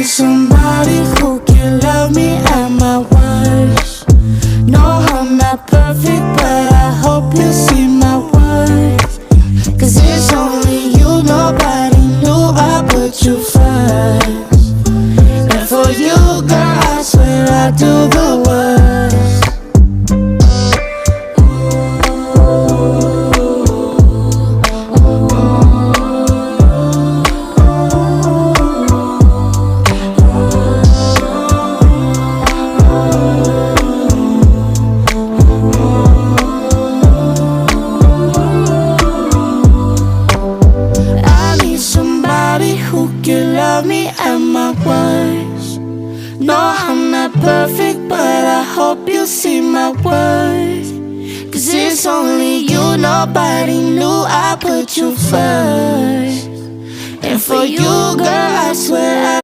need somebody who can love me at my worst. No, I'm not perfect, but I hope you see my worth. Cause it's only you, nobody knew I put you first. And for you, girl, I swear I do the worst. No, I'm not perfect, but I hope you see my worth. Cause it's only you, nobody knew I put you first. And for you, girl, I swear I